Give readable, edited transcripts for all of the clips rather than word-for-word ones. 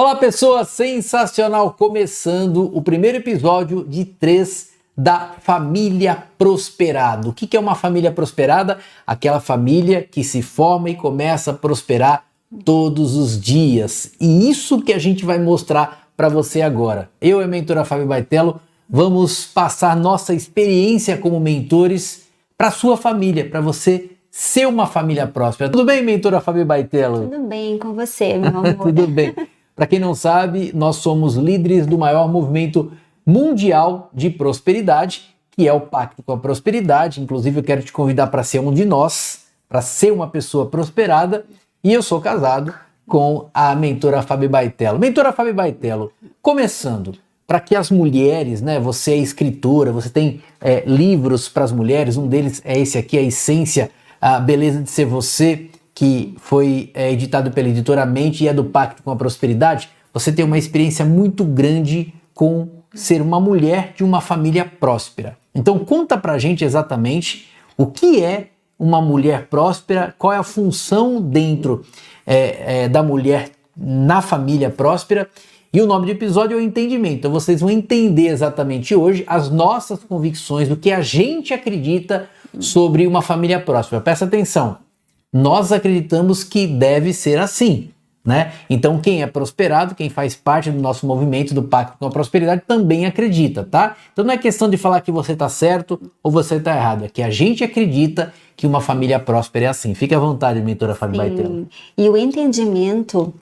Olá pessoa, sensacional, começando o primeiro episódio de 3 da Família Prosperada. O que é uma família prosperada? Aquela família que se forma e começa a prosperar todos os dias. E isso que a gente vai mostrar para você agora. Eu e a mentora Fábio Baitello vamos passar nossa experiência como mentores para sua família, para você ser uma família próspera. Tudo bem, mentora Fábio Baitello? Tudo bem com você, meu amor. Tudo bem. Para quem não sabe, nós somos líderes do maior movimento mundial de prosperidade, que é o Pacto com a Prosperidade. Inclusive, eu quero te convidar para ser um de nós, para ser uma pessoa prosperada. E eu sou casado com a mentora Fábio Baitello. Mentora Fábio Baitello, começando, para que as mulheres, né? Você é escritora, você tem livros para as mulheres, um deles é esse aqui, A Essência, a Beleza de Ser Você, que foi editado pela editora Mente e é do Pacto com a Prosperidade. Você tem uma experiência muito grande com ser uma mulher de uma família próspera. Então conta pra gente exatamente o que é uma mulher próspera, qual é a função dentro da mulher na família próspera. E o nome do episódio é o entendimento. Então vocês vão entender exatamente hoje as nossas convicções, do que a gente acredita sobre uma família próspera. Presta atenção. Nós acreditamos que deve ser assim, né? Então quem é prosperado, quem faz parte do nosso movimento do Pacto com a Prosperidade também acredita, tá? Então não é questão de falar que você está certo ou você está errado, é que a gente acredita que uma família próspera é assim. Fique à vontade, mentora Fábio Baitello. E o entendimento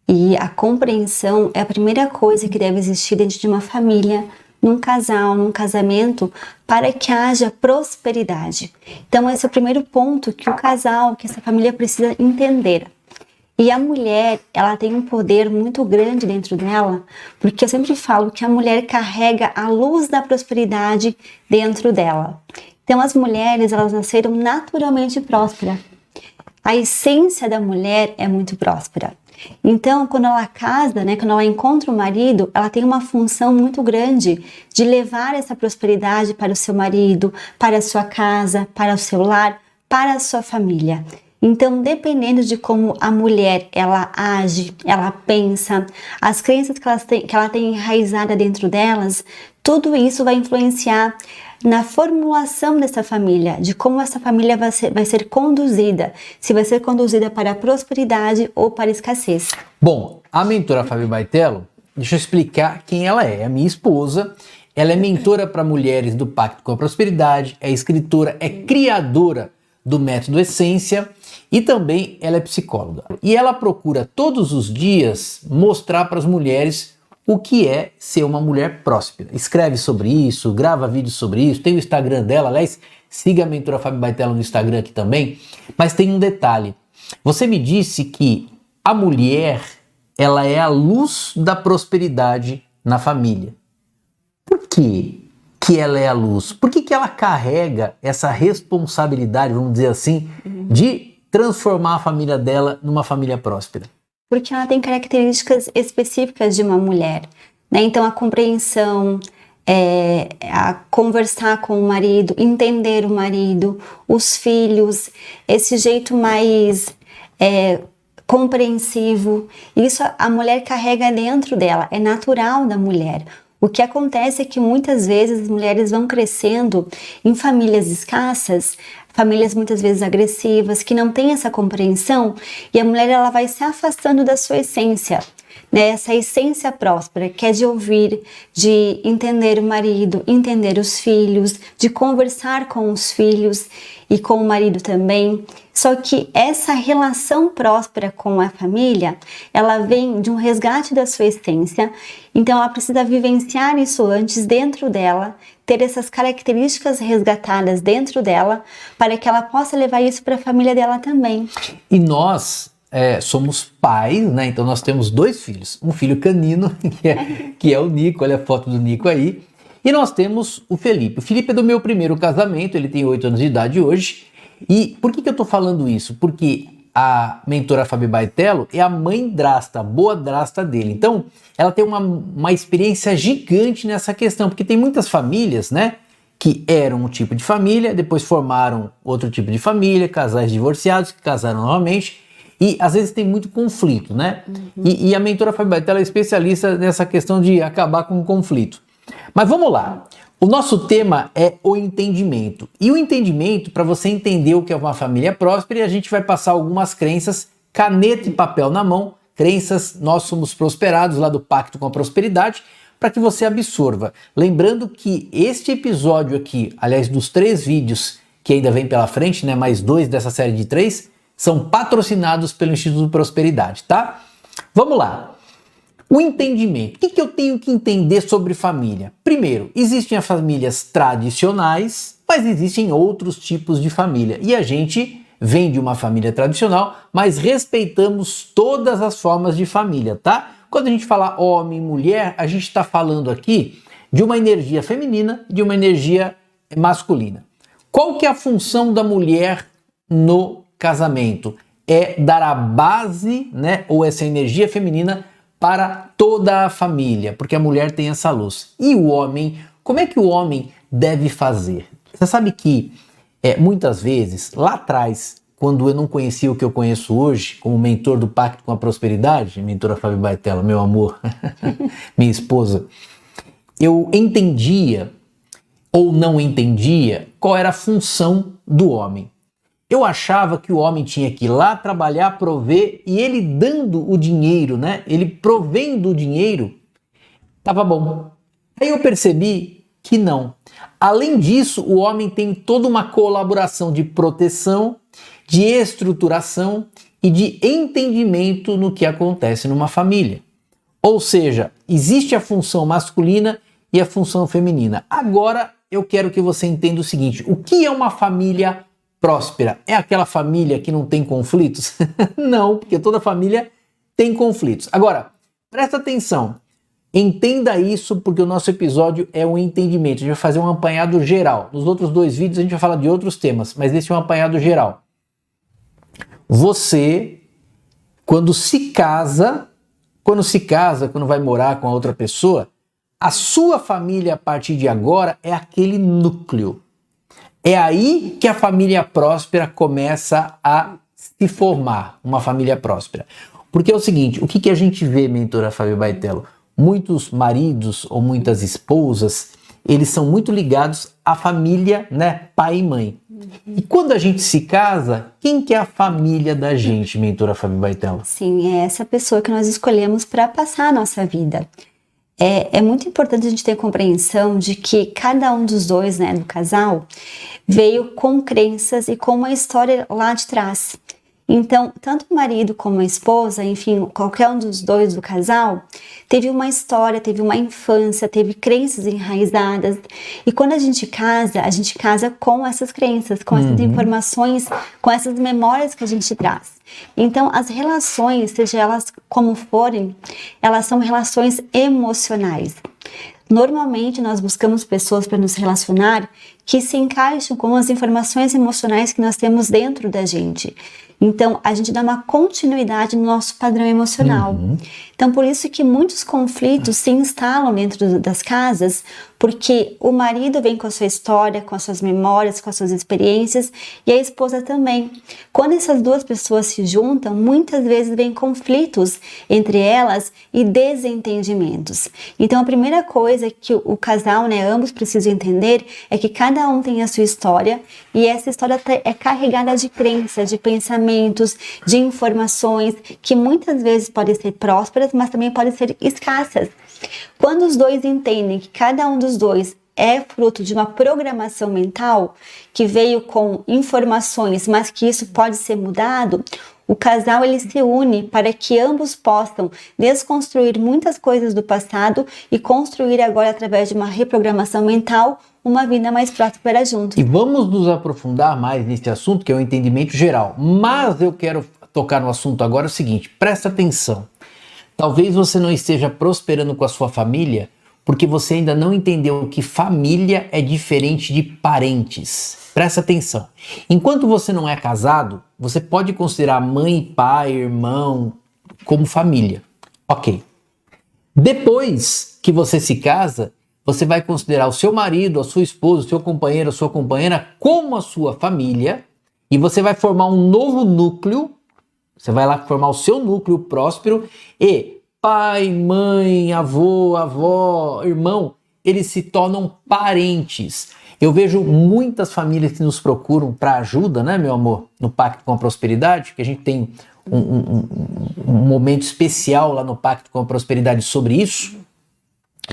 e a compreensão é a primeira coisa que deve existir dentro de uma família, num casal, num casamento, para que haja prosperidade. Então esse é o primeiro ponto que o casal, que essa família precisa entender. E a mulher, ela tem um poder muito grande dentro dela, porque eu sempre falo que a mulher carrega a luz da prosperidade dentro dela. Então as mulheres, elas nasceram naturalmente prósperas. A essência da mulher é muito próspera. Então, quando ela casa, né, quando ela encontra o marido, ela tem uma função muito grande de levar essa prosperidade para o seu marido, para a sua casa, para o seu lar, para a sua família. Então, dependendo de como a mulher ela age, ela pensa, as crenças que ela tem enraizada dentro delas, tudo isso vai influenciar na formulação dessa família, de como essa família vai ser conduzida, se vai ser conduzida para a prosperidade ou para a escassez. Bom, a mentora Fábio Baitello, deixa eu explicar quem ela é. A minha esposa, ela é mentora para mulheres do Pacto com a Prosperidade, é escritora, é criadora do Método Essência e também ela é psicóloga. E ela procura todos os dias mostrar para as mulheres o que é ser uma mulher próspera. Escreve sobre isso, grava vídeos sobre isso, tem o Instagram dela, aliás, siga a mentora Fábio Baitello no Instagram aqui também. Mas tem um detalhe, você me disse que a mulher, ela é a luz da prosperidade na família. Por que ela é a luz? Por que ela carrega essa responsabilidade, vamos dizer assim, de transformar a família dela numa família próspera? Porque ela tem características específicas de uma mulher, né? Então a compreensão, a conversar com o marido, entender o marido, os filhos, esse jeito mais compreensivo, isso a mulher carrega dentro dela, é natural da mulher. O que acontece é que muitas vezes as mulheres vão crescendo em famílias escassas, famílias muitas vezes agressivas, que não têm essa compreensão, e a mulher ela vai se afastando da sua essência, né? Essa essência próspera, que é de ouvir, de entender o marido, entender os filhos, de conversar com os filhos e com o marido também. Só que essa relação próspera com a família, ela vem de um resgate da sua essência, então ela precisa vivenciar isso antes dentro dela, ter essas características resgatadas dentro dela, para que ela possa levar isso para a família dela também. E nós somos pais, né? Então nós temos 2 filhos, um filho canino, que é o Nico, olha a foto do Nico aí, e nós temos o Felipe. O Felipe é do meu primeiro casamento, ele tem 8 anos de idade hoje. E por que eu tô falando isso? Porque a mentora Fábio Baitello é a mãe drasta, a boa drasta dele. Então, ela tem uma experiência gigante nessa questão, porque tem muitas famílias, né, que eram um tipo de família, depois formaram outro tipo de família, casais divorciados que casaram novamente, E às vezes tem muito conflito, né? E a mentora Fabi Baitella é especialista nessa questão de acabar com o conflito. Mas vamos lá. O nosso tema é o entendimento. E o entendimento, para você entender o que é uma família próspera, a gente vai passar algumas crenças, caneta e papel na mão, crenças, nós somos prosperados lá do Pacto com a Prosperidade, para que você absorva. Lembrando que este episódio aqui, aliás, dos 3 vídeos que ainda vem pela frente, né, mais 2 dessa série de 3, são patrocinados pelo Instituto Prosperidade, tá? Vamos lá. O entendimento. O que eu tenho que entender sobre família? Primeiro, existem as famílias tradicionais, mas existem outros tipos de família. E a gente vem de uma família tradicional, mas respeitamos todas as formas de família, tá? Quando a gente fala homem e mulher, a gente está falando aqui de uma energia feminina, de uma energia masculina. Qual que é a função da mulher no casamento? É dar a base, né, ou essa energia feminina para toda a família, porque a mulher tem essa luz. E o homem, como é que o homem deve fazer? Você sabe que muitas vezes, lá atrás, quando eu não conhecia o que eu conheço hoje, como mentor do Pacto com a Prosperidade, mentora Fabi Baitella, meu amor, minha esposa, eu entendia ou não entendia qual era a função do homem. Eu achava que o homem tinha que ir lá trabalhar, prover, e ele dando o dinheiro, né? Ele provendo o dinheiro, estava bom. Aí eu percebi que não. Além disso, o homem tem toda uma colaboração de proteção, de estruturação e de entendimento no que acontece numa família. Ou seja, existe a função masculina e a função feminina. Agora eu quero que você entenda o seguinte: o que é uma família próspera? É aquela família que não tem conflitos? Não, porque toda família tem conflitos. Agora, presta atenção, entenda isso, porque o nosso episódio é um entendimento. A gente vai fazer um apanhado geral. Nos outros 2 vídeos a gente vai falar de outros temas, mas esse é um apanhado geral. Você, quando vai morar com a outra pessoa, a sua família a partir de agora é aquele núcleo. É aí que a família próspera começa a se formar, uma família próspera. Porque é o seguinte, o que a gente vê, mentora Fabi Baitella? Muitos maridos ou muitas esposas, eles são muito ligados à família, né, pai e mãe. E quando a gente se casa, quem que é a família da gente, mentora Fabi Baitella? Sim, é essa pessoa que nós escolhemos para passar a nossa vida. É muito importante a gente ter a compreensão de que cada um dos dois, né, do casal, veio com crenças e com uma história lá de trás. Então, tanto o marido como a esposa, enfim, qualquer um dos dois do casal, teve uma história, teve uma infância, teve crenças enraizadas. E quando a gente casa com essas crenças, com essas informações, com essas memórias que a gente traz. Então, as relações, seja elas como forem, elas são relações emocionais. Normalmente, nós buscamos pessoas para nos relacionar que se encaixam com as informações emocionais que nós temos dentro da gente. Então, a gente dá uma continuidade no nosso padrão emocional. Então, por isso que muitos conflitos se instalam dentro das casas, porque o marido vem com a sua história, com as suas memórias, com as suas experiências, e a esposa também. Quando essas 2 pessoas se juntam, muitas vezes vem conflitos entre elas e desentendimentos. Então, a primeira coisa que o casal, né, ambos precisam entender é que cada um tem a sua história, e essa história é carregada de crenças, de pensamentos, de informações, que muitas vezes podem ser prósperas, mas também podem ser escassas. Quando os dois entendem que cada um dos dois é fruto de uma programação mental que veio com informações, mas que isso pode ser mudado, o casal ele se une para que ambos possam desconstruir muitas coisas do passado e construir agora, através de uma reprogramação mental, uma vida mais próspera juntos. E vamos nos aprofundar mais nesse assunto, que é o entendimento geral. Mas eu quero tocar no assunto agora o seguinte, presta atenção. Talvez você não esteja prosperando com a sua família porque você ainda não entendeu que família é diferente de parentes. Presta atenção. Enquanto você não é casado, você pode considerar mãe, pai, irmão como família. Ok. Depois que você se casa, você vai considerar o seu marido, a sua esposa, o seu companheiro, a sua companheira como a sua família, e você vai formar um novo núcleo Você vai lá formar o seu núcleo próspero e pai, mãe, avô, avó, irmão, eles se tornam parentes. Eu vejo muitas famílias que nos procuram para ajuda, né, meu amor, no Pacto com a Prosperidade, que a gente tem um momento especial lá no Pacto com a Prosperidade sobre isso,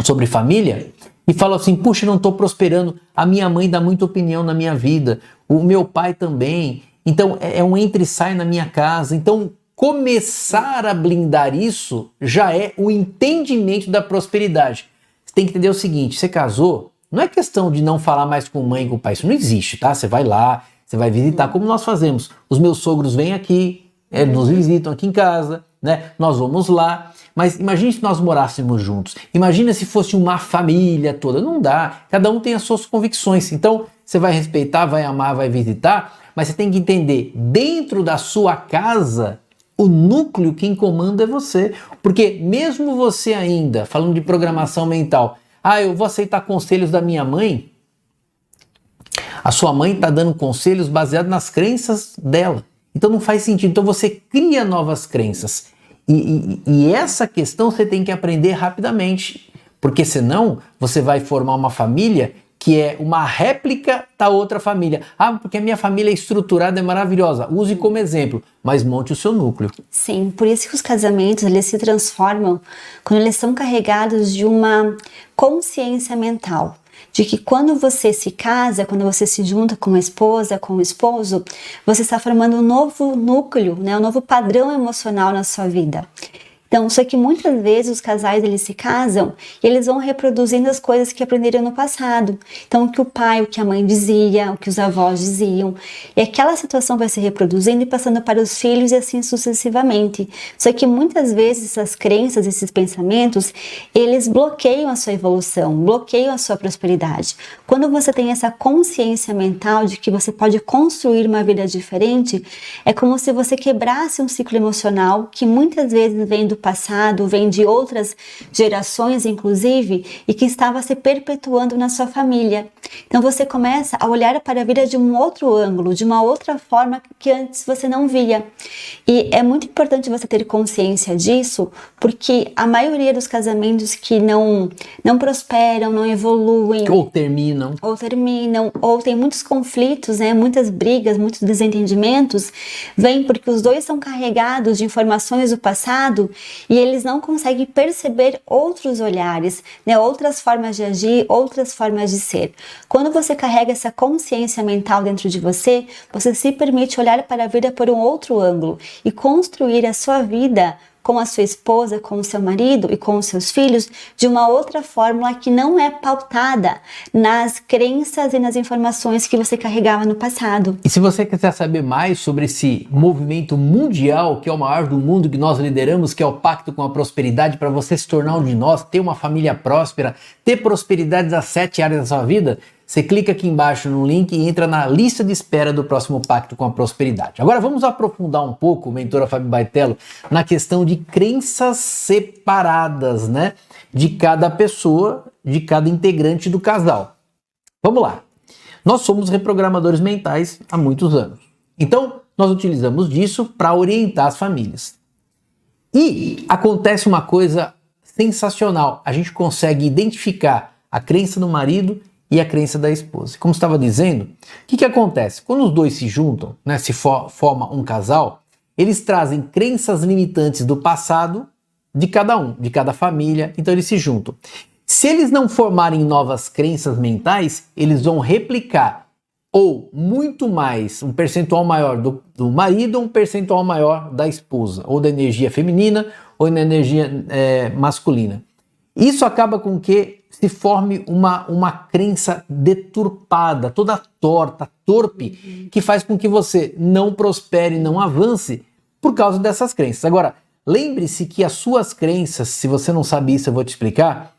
sobre família, e falam assim, puxa, não estou prosperando, a minha mãe dá muita opinião na minha vida, o meu pai também, então é um entra e sai na minha casa, então começar a blindar isso já é o entendimento da prosperidade. Você tem que entender o seguinte, você casou, não é questão de não falar mais com mãe e com pai, isso não existe, tá? Você vai lá, você vai visitar, como nós fazemos. Os meus sogros vêm aqui, eles nos visitam aqui em casa, né? Nós vamos lá, mas imagine se nós morássemos juntos, imagina se fosse uma família toda, não dá, cada um tem as suas convicções, então você vai respeitar, vai amar, vai visitar, mas você tem que entender, dentro da sua casa, o núcleo quem comanda é você, porque mesmo você ainda, falando de programação mental, eu vou aceitar conselhos da minha mãe, a sua mãe está dando conselhos baseados nas crenças dela, então não faz sentido, então você cria novas crenças, e essa questão você tem que aprender rapidamente, porque senão você vai formar uma família que é uma réplica da outra família. Porque a minha família é estruturada, é maravilhosa. Use como exemplo, mas monte o seu núcleo. Sim, por isso que os casamentos eles se transformam quando eles são carregados de uma consciência mental. De que quando você se casa, quando você se junta com a esposa, com o esposo, você está formando um novo núcleo, né, um novo padrão emocional na sua vida. Então, só que muitas vezes os casais eles se casam e eles vão reproduzindo as coisas que aprenderam no passado. Então, o que o pai, o que a mãe dizia, o que os avós diziam. E aquela situação vai se reproduzindo e passando para os filhos e assim sucessivamente. Só que muitas vezes essas crenças, esses pensamentos, eles bloqueiam a sua evolução, bloqueiam a sua prosperidade. Quando você tem essa consciência mental de que você pode construir uma vida diferente, é como se você quebrasse um ciclo emocional que muitas vezes vem do passado, vem de outras gerações, inclusive, e que estava se perpetuando na sua família. Então você começa a olhar para a vida de um outro ângulo, de uma outra forma que antes você não via. E é muito importante você ter consciência disso, porque a maioria dos casamentos que não prosperam, não evoluem, ou terminam, ou tem muitos conflitos, né, muitas brigas, muitos desentendimentos, vem porque os dois são carregados de informações do passado e eles não conseguem perceber outros olhares, né, outras formas de agir, outras formas de ser. Quando você carrega essa consciência mental dentro de você, você se permite olhar para a vida por um outro ângulo e construir a sua vida com a sua esposa, com o seu marido e com os seus filhos de uma outra fórmula que não é pautada nas crenças e nas informações que você carregava no passado. E se você quiser saber mais sobre esse movimento mundial, que é o maior do mundo que nós lideramos, que é o Pacto com a Prosperidade, para você se tornar um de nós, ter uma família próspera, ter prosperidade das 7 áreas da sua vida, você clica aqui embaixo no link e entra na lista de espera do próximo Pacto com a Prosperidade. Agora vamos aprofundar um pouco, mentora Fabi Baitello, na questão de crenças separadas, né? De cada pessoa, de cada integrante do casal. Vamos lá. Nós somos reprogramadores mentais há muitos anos. Então, nós utilizamos disso para orientar as famílias. E acontece uma coisa sensacional. A gente consegue identificar a crença do marido e a crença da esposa. Como estava dizendo, o que acontece? Quando os dois se juntam, né, se forma um casal, eles trazem crenças limitantes do passado de cada um, de cada família, então eles se juntam. Se eles não formarem novas crenças mentais, eles vão replicar ou muito mais, um percentual maior do marido ou um percentual maior da esposa, ou da energia feminina ou da energia masculina. Isso acaba com que se forme uma crença deturpada, toda torta, torpe, que faz com que você não prospere, não avance por causa dessas crenças. Agora, lembre-se que as suas crenças, se você não sabe isso, eu vou te explicar,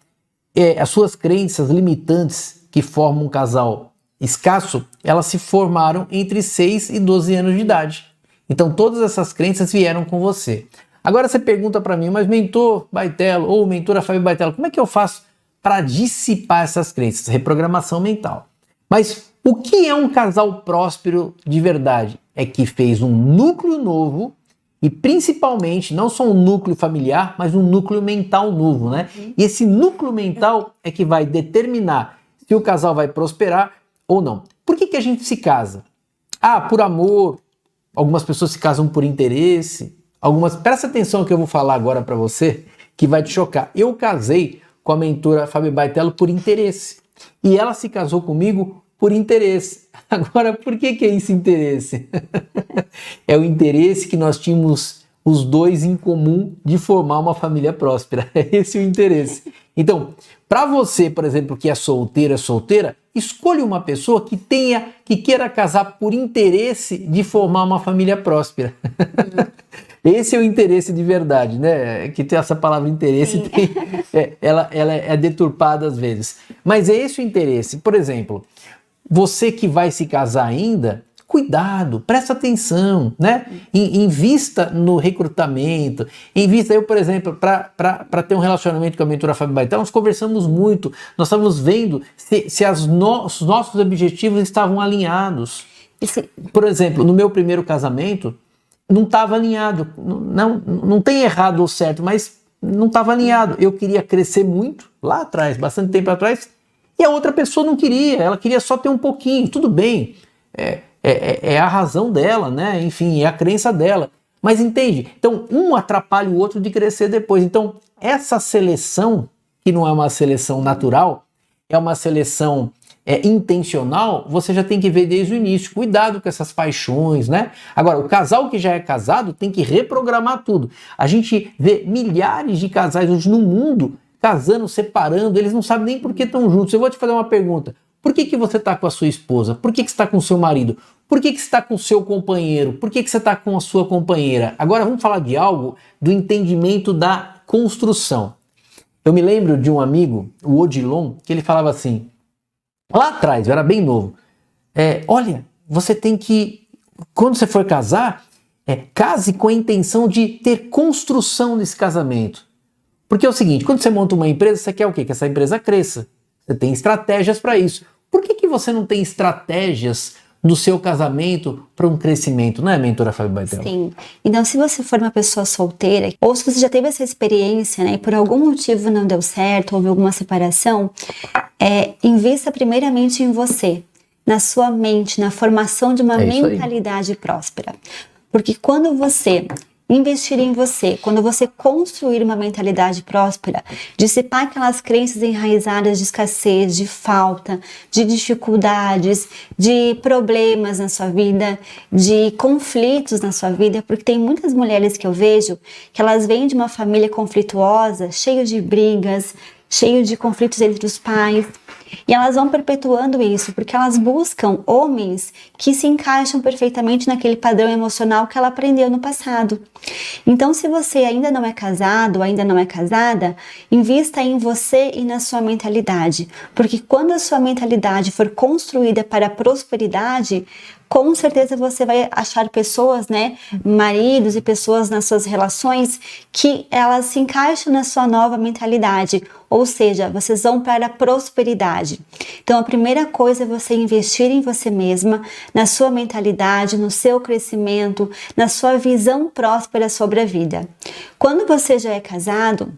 as suas crenças limitantes que formam um casal escasso, elas se formaram entre 6 e 12 anos de idade. Então todas essas crenças vieram com você. Agora você pergunta para mim, mas mentor Baitello ou mentora Fabi Baitello, como é que eu faço para dissipar essas crenças? Reprogramação mental. Mas o que é um casal próspero de verdade? É que fez um núcleo novo e principalmente não só um núcleo familiar, mas um núcleo mental novo, né? E esse núcleo mental é que vai determinar se o casal vai prosperar ou não. Por que a gente se casa? Ah, por amor. Algumas pessoas se casam por interesse. Presta atenção no que eu vou falar agora para você, que vai te chocar. Eu casei com a mentora Fabi Baitello por interesse. E ela se casou comigo por interesse. Agora, por que é esse interesse? É o interesse que nós tínhamos os dois em comum de formar uma família próspera. É esse o interesse. Então, para você, por exemplo, que é solteira, escolha uma pessoa que queira casar por interesse de formar uma família próspera. Esse é o interesse de verdade, né? Que tem essa palavra interesse, ela é deturpada às vezes. Mas é esse o interesse. Por exemplo, você que vai se casar ainda, cuidado, presta atenção, né? Invista no recrutamento, invista. Eu, por exemplo, para ter um relacionamento com a mentora Fabi Baitello, nós conversamos muito, nós estávamos vendo se os nossos objetivos estavam alinhados. Por exemplo, no meu primeiro casamento, não estava alinhado, não tem errado ou certo, mas não estava alinhado. Eu queria crescer muito, lá atrás, bastante tempo atrás, e a outra pessoa não queria, ela queria só ter um pouquinho, tudo bem, é a razão dela, né? Enfim, é a crença dela. Mas entende? Então, um atrapalha o outro de crescer depois. Então, essa seleção, que não é uma seleção natural, é uma seleção intencional, você já tem que ver desde o início. Cuidado com essas paixões, né? Agora, o casal que já é casado tem que reprogramar tudo. A gente vê milhares de casais hoje no mundo casando, separando, eles não sabem nem por que estão juntos. Eu vou te fazer uma pergunta. Por que você está com a sua esposa? Por que você está com o seu marido? Por que você está com o seu companheiro? Por que você está com a sua companheira? Agora vamos falar de algo do entendimento da construção. Eu me lembro de um amigo, o Odilon, que ele falava assim, lá atrás, eu era bem novo, olha, você tem que, quando você for casar, case com a intenção de ter construção nesse casamento. Porque é o seguinte, quando você monta uma empresa, você quer o quê? Que essa empresa cresça. Você tem estratégias para isso. Por que você não tem estratégias no seu casamento para um crescimento, não é, mentora Fabi Baitello? Sim. Então, se você for uma pessoa solteira, ou se você já teve essa experiência, né, e por algum motivo não deu certo, houve alguma separação, invista primeiramente em você, na sua mente, na formação de uma mentalidade próspera. Porque quando você investir em você, quando você construir uma mentalidade próspera, dissipar aquelas crenças enraizadas de escassez, de falta, de dificuldades, de problemas na sua vida, de conflitos na sua vida, porque tem muitas mulheres que eu vejo que elas vêm de uma família conflituosa, cheio de brigas, cheio de conflitos entre os pais, e elas vão perpetuando isso, porque elas buscam homens que se encaixam perfeitamente naquele padrão emocional que ela aprendeu no passado. Então, se você ainda não é casado, ainda não é casada, invista em você e na sua mentalidade, porque quando a sua mentalidade for construída para a prosperidade, com certeza você vai achar pessoas, né, maridos e pessoas nas suas relações que elas se encaixam na sua nova mentalidade, ou seja, vocês vão para a prosperidade. Então, a primeira coisa é você investir em você mesma, na sua mentalidade, no seu crescimento, na sua visão próspera sobre a vida. Quando você já é casado,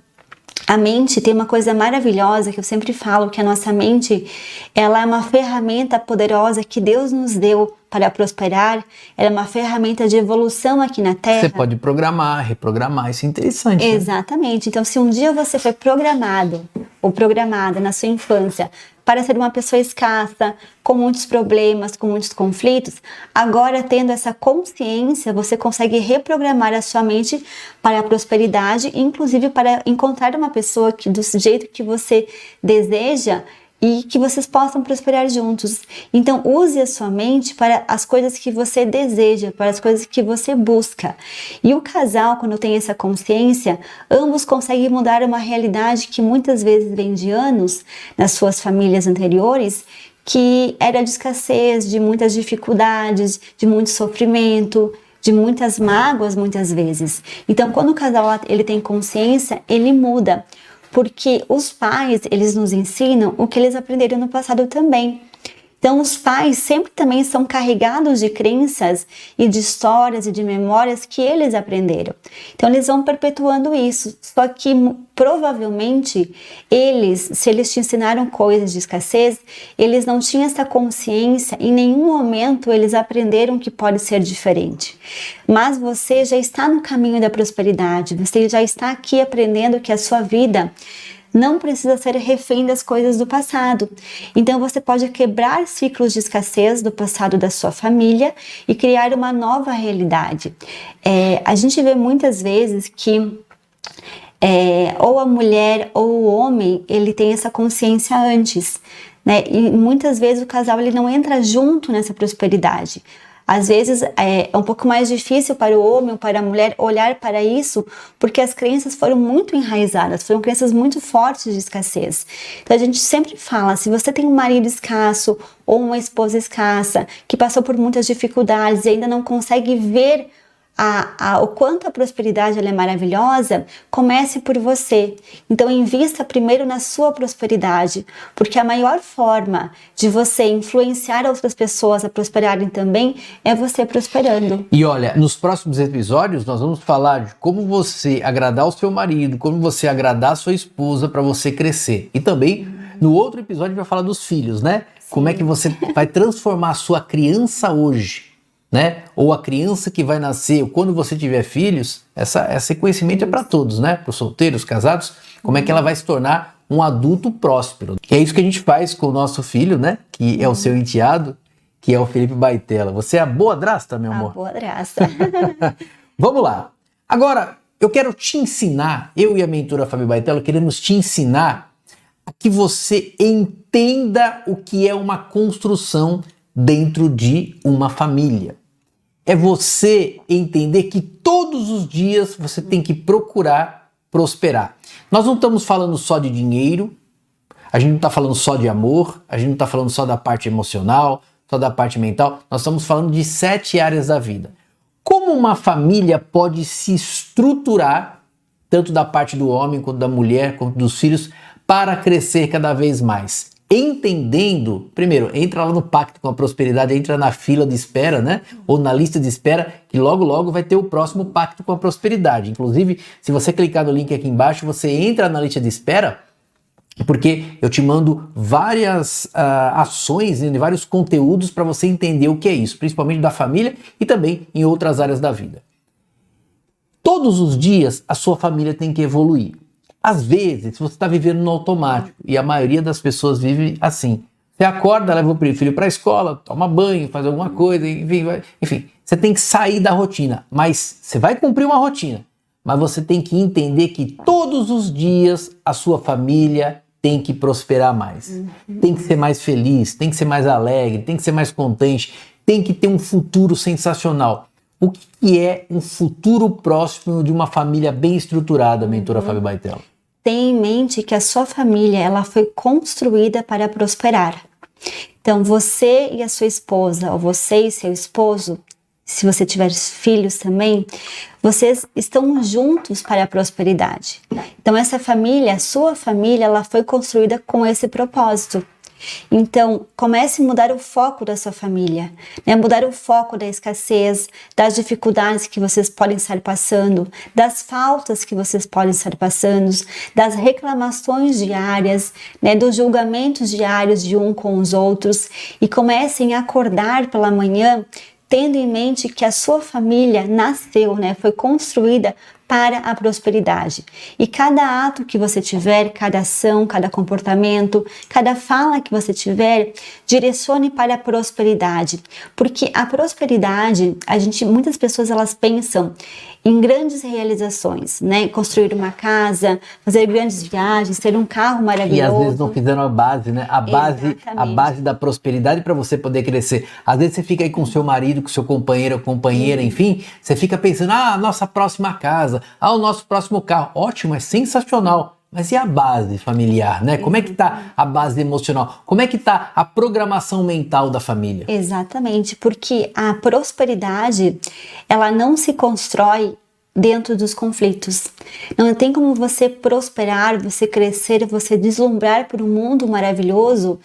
a mente tem uma coisa maravilhosa que eu sempre falo, que a nossa mente, ela é uma ferramenta poderosa que Deus nos deu para prosperar, ela é uma ferramenta de evolução aqui na Terra. Você pode programar, reprogramar, isso é interessante. Exatamente. Né? Então, se um dia você foi programado ou programada na sua infância para ser uma pessoa escassa, com muitos problemas, com muitos conflitos, agora tendo essa consciência, você consegue reprogramar a sua mente para a prosperidade, inclusive para encontrar uma pessoa que do jeito que você deseja e que vocês possam prosperar juntos. Então, use a sua mente para as coisas que você deseja, para as coisas que você busca. E o casal, quando tem essa consciência, ambos conseguem mudar uma realidade que muitas vezes vem de anos nas suas famílias anteriores, que era de escassez, de muitas dificuldades, de muito sofrimento, de muitas mágoas muitas vezes. Então, quando o casal ele tem consciência, ele muda. Porque os pais, eles nos ensinam o que eles aprenderam no passado também. Então, os pais sempre também são carregados de crenças e de histórias e de memórias que eles aprenderam. Então, eles vão perpetuando isso. Só que, provavelmente, se eles te ensinaram coisas de escassez, eles não tinham essa consciência, em nenhum momento eles aprenderam que pode ser diferente. Mas você já está no caminho da prosperidade, você já está aqui aprendendo que a sua vida não precisa ser refém das coisas do passado. Então você pode quebrar ciclos de escassez do passado da sua família e criar uma nova realidade. A gente vê muitas vezes que ou a mulher ou o homem, ele tem essa consciência antes, né? E muitas vezes o casal ele não entra junto nessa prosperidade. Às vezes é um pouco mais difícil para o homem ou para a mulher olhar para isso, porque as crenças foram muito enraizadas, foram crenças muito fortes de escassez. Então a gente sempre fala, se você tem um marido escasso ou uma esposa escassa, que passou por muitas dificuldades e ainda não consegue ver o quanto a prosperidade ela é maravilhosa, comece por você. Então invista primeiro na sua prosperidade, porque a maior forma de você influenciar outras pessoas a prosperarem também é você prosperando. E olha, nos próximos episódios nós vamos falar de como você agradar o seu marido, como você agradar a sua esposa para você crescer. E também no outro episódio a gente vai falar dos filhos, né? Sim. Como é que você vai transformar a sua criança hoje, né? Ou a criança que vai nascer, ou quando você tiver filhos, esse conhecimento é para todos, né? Para os solteiros, casados, como é que ela vai se tornar um adulto próspero. E é isso que a gente faz com o nosso filho, né? Que é o seu enteado, que é o Felipe Baitella. Você é a boadrasta, meu amor? A boadrasta. Vamos lá. Agora, eu quero te ensinar, eu e a mentora Fabi Baitella queremos te ensinar a que você entenda o que é uma construção dentro de uma família. É você entender que todos os dias você tem que procurar prosperar. Nós não estamos falando só de dinheiro, a gente não está falando só de amor, a gente não está falando só da parte emocional, só da parte mental, nós estamos falando de 7 áreas da vida. Como uma família pode se estruturar, tanto da parte do homem, quanto da mulher, quanto dos filhos, para crescer cada vez mais? Entendendo, primeiro, entra lá no Pacto com a Prosperidade, entra na fila de espera, né? Ou na lista de espera, que logo logo vai ter o próximo Pacto com a Prosperidade. Inclusive, se você clicar no link aqui embaixo, você entra na lista de espera, porque eu te mando várias ações e vários conteúdos para você entender o que é isso, principalmente da família e também em outras áreas da vida. Todos os dias a sua família tem que evoluir. Às vezes, você está vivendo no automático, e a maioria das pessoas vive assim. Você acorda, leva o filho para a escola, toma banho, faz alguma coisa, enfim, você tem que sair da rotina. Mas você vai cumprir uma rotina, mas você tem que entender que todos os dias a sua família tem que prosperar mais. Tem que ser mais feliz, tem que ser mais alegre, tem que ser mais contente, tem que ter um futuro sensacional. O que é um futuro próximo de uma família bem estruturada, mentora Fabi Baitella? Tenha em mente que a sua família ela foi construída para prosperar. Então você e a sua esposa, ou você e seu esposo, se você tiver filhos também, vocês estão juntos para a prosperidade. Então essa família, a sua família, ela foi construída com esse propósito. Então, comece a mudar o foco da sua família, né? Mudar o foco da escassez, das dificuldades que vocês podem estar passando, das faltas que vocês podem estar passando, das reclamações diárias, né? Dos julgamentos diários de um com os outros, e comecem a acordar pela manhã tendo em mente que a sua família nasceu, né? Foi construída para a prosperidade. E cada ato que você tiver, cada ação, cada comportamento, cada fala que você tiver, direcione para a prosperidade. Porque a prosperidade, muitas pessoas elas pensam em grandes realizações, né? Construir uma casa, fazer grandes viagens, ter um carro maravilhoso. E às vezes não fizeram a base, né? A base da prosperidade para você poder crescer. Às vezes você fica aí com o seu marido, com o seu companheiro ou companheira, enfim, você fica pensando, nossa próxima casa, o nosso próximo carro. Ótimo, é sensacional. Mas e a base familiar, né? Como é que tá a base emocional? Como é que tá a programação mental da família? Exatamente, porque a prosperidade, ela não se constrói dentro dos conflitos. Não tem como você prosperar, você crescer, você deslumbrar por um mundo maravilhoso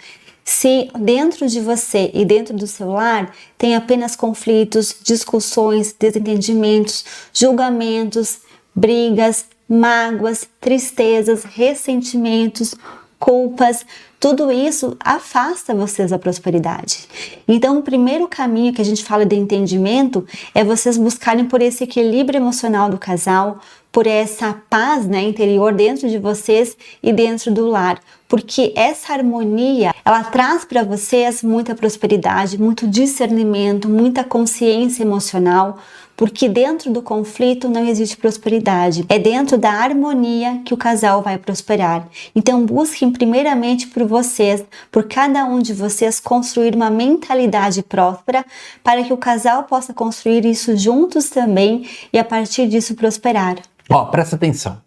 Se dentro de você e dentro do seu lar tem apenas conflitos, discussões, desentendimentos, julgamentos, brigas, mágoas, tristezas, ressentimentos, culpas, tudo isso afasta vocês da prosperidade. Então, o primeiro caminho que a gente fala de entendimento é vocês buscarem por esse equilíbrio emocional do casal, por essa paz, né, interior dentro de vocês e dentro do lar. Porque essa harmonia, ela traz para vocês muita prosperidade, muito discernimento, muita consciência emocional, porque dentro do conflito não existe prosperidade. É dentro da harmonia que o casal vai prosperar. Então busquem primeiramente por vocês, por cada um de vocês, construir uma mentalidade próspera para que o casal possa construir isso juntos também e a partir disso prosperar. Ó, presta atenção.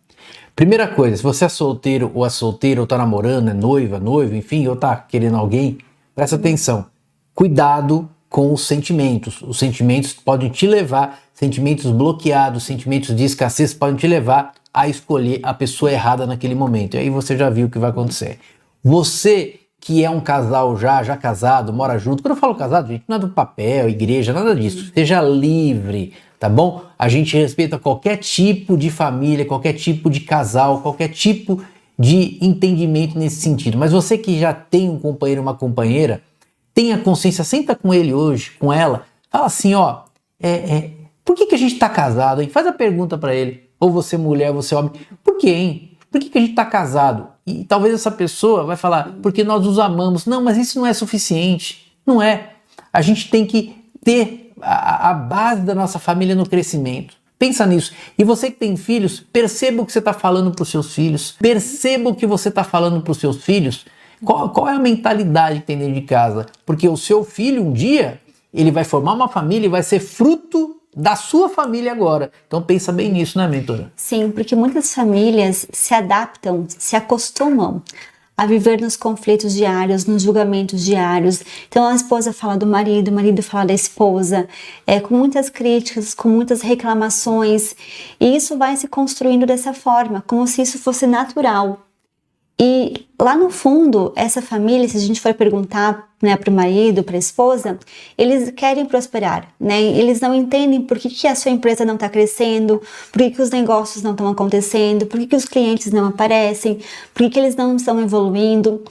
Primeira coisa, se você é solteiro ou tá namorando, é noiva, noivo, enfim, ou tá querendo alguém, presta atenção. Cuidado com os sentimentos. Os sentimentos podem te levar, sentimentos bloqueados, sentimentos de escassez podem te levar a escolher a pessoa errada naquele momento. E aí você já viu o que vai acontecer. Você que é um casal já casado, mora junto. Quando eu falo casado, gente, não é do papel, igreja, nada disso. Seja livre, tá bom? A gente respeita qualquer tipo de família, qualquer tipo de casal, qualquer tipo de entendimento nesse sentido. Mas você que já tem um companheiro, uma companheira, tenha consciência, senta com ele hoje, com ela, fala assim, ó, por que a gente tá casado, hein? Faz a pergunta pra ele, ou você mulher, você homem, por que, hein? Por que a gente tá casado? E talvez essa pessoa vai falar, porque nós nos amamos. Não, mas isso não é suficiente, não é. A gente tem que ter a base da nossa família no crescimento. Pensa nisso. E você que tem filhos, perceba o que você está falando para os seus filhos. Perceba o que você está falando para os seus filhos. Qual é a mentalidade que tem dentro de casa? Porque o seu filho, um dia, ele vai formar uma família e vai ser fruto da sua família agora. Então pensa bem nisso, né, mentora? Sim, porque muitas famílias se adaptam, se acostumam a viver nos conflitos diários, nos julgamentos diários. Então a esposa fala do marido, o marido fala da esposa, com muitas críticas, com muitas reclamações, e isso vai se construindo dessa forma, como se isso fosse natural. E lá no fundo, essa família, se a gente for perguntar, né, para o marido, para a esposa, eles querem prosperar, né? Eles não entendem por que a sua empresa não está crescendo, por que os negócios não estão acontecendo, por que os clientes não aparecem, por que eles não estão evoluindo.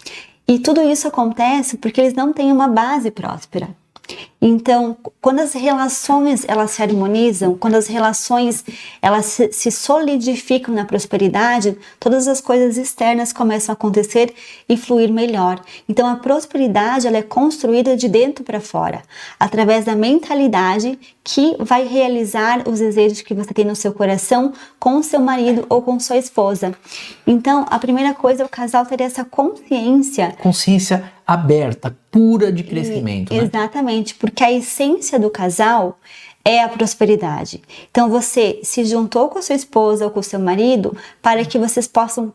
E tudo isso acontece porque eles não têm uma base próspera. Então, quando as relações elas se harmonizam, quando as relações elas se solidificam na prosperidade, todas as coisas externas começam a acontecer e fluir melhor. Então, a prosperidade ela é construída de dentro para fora, através da mentalidade que vai realizar os desejos que você tem no seu coração com o seu marido ou com sua esposa. Então, a primeira coisa é o casal ter essa consciência. Consciência aberta, pura de crescimento. Né? Exatamente, porque a essência do casal é a prosperidade. Então você se juntou com a sua esposa ou com o seu marido para que vocês possam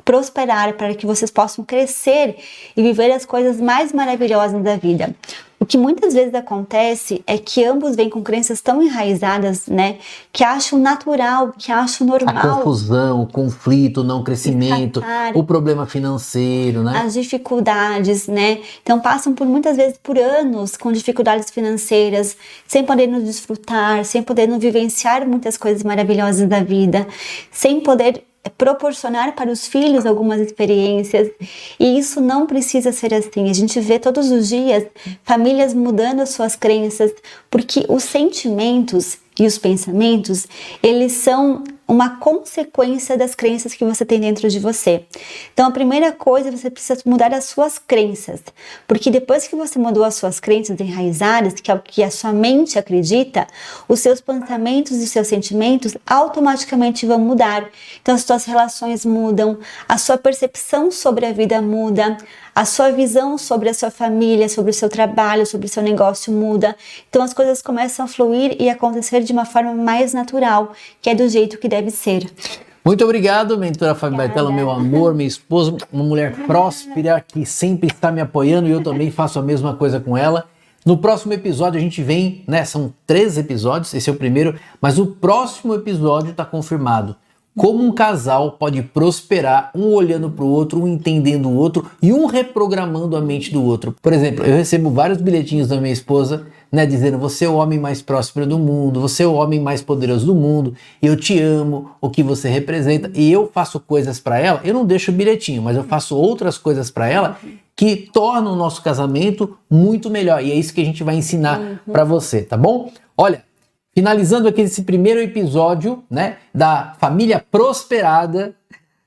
prosperar, para que vocês possam crescer e viver as coisas mais maravilhosas da vida. O que muitas vezes acontece é que ambos vêm com crenças tão enraizadas, né, que acham natural, que acham normal. A confusão, o conflito, o não crescimento, o problema financeiro, né? As dificuldades, né? Então passam por muitas vezes por anos com dificuldades financeiras, sem poder nos desfrutar, sem poder nos vivenciar muitas coisas maravilhosas da vida, sem poder proporcionar para os filhos algumas experiências, e isso não precisa ser assim. A gente vê todos os dias famílias mudando as suas crenças, porque os sentimentos e os pensamentos, eles são uma consequência das crenças que você tem dentro de você. Então a primeira coisa, você precisa mudar as suas crenças, porque depois que você mudou as suas crenças enraizadas, que é o que a sua mente acredita, os seus pensamentos e os seus sentimentos automaticamente vão mudar. Então as suas relações mudam, a sua percepção sobre a vida muda, a sua visão sobre a sua família, sobre o seu trabalho, sobre o seu negócio muda. Então as coisas começam a fluir e acontecer de uma forma mais natural, que é do jeito que deve ser. Muito obrigado, mentora Fabi Baitella, meu amor, minha esposa, uma mulher próspera que sempre está me apoiando, e eu também faço a mesma coisa com ela. No próximo episódio a gente vem, né, são 3 episódios, esse é o primeiro, mas o próximo episódio está confirmado. Como um casal pode prosperar, um olhando para o outro, um entendendo o outro e um reprogramando a mente do outro. Por exemplo, eu recebo vários bilhetinhos da minha esposa, né, dizendo: você é o homem mais próspero do mundo, você é o homem mais poderoso do mundo, eu te amo, o que você representa. E eu faço coisas para ela, eu não deixo o bilhetinho, mas eu faço outras coisas para ela que tornam o nosso casamento muito melhor. E é isso que a gente vai ensinar para você, tá bom? Olha, finalizando aqui esse primeiro episódio, né, da família prosperada.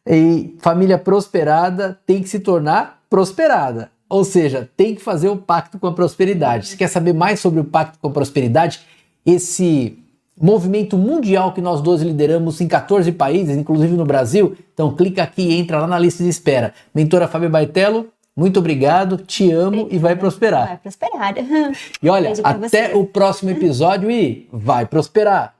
E família prosperada tem que se tornar prosperada. Ou seja, tem que fazer o pacto com a prosperidade. Se quer saber mais sobre o pacto com a prosperidade, esse movimento mundial que nós dois lideramos em 14 países, inclusive no Brasil, então clica aqui e entra lá na lista de espera. Mentora Fábia Baitello, muito obrigado, te amo. Obrigada. E vai prosperar. Vai prosperar. E olha, até o próximo episódio e vai prosperar.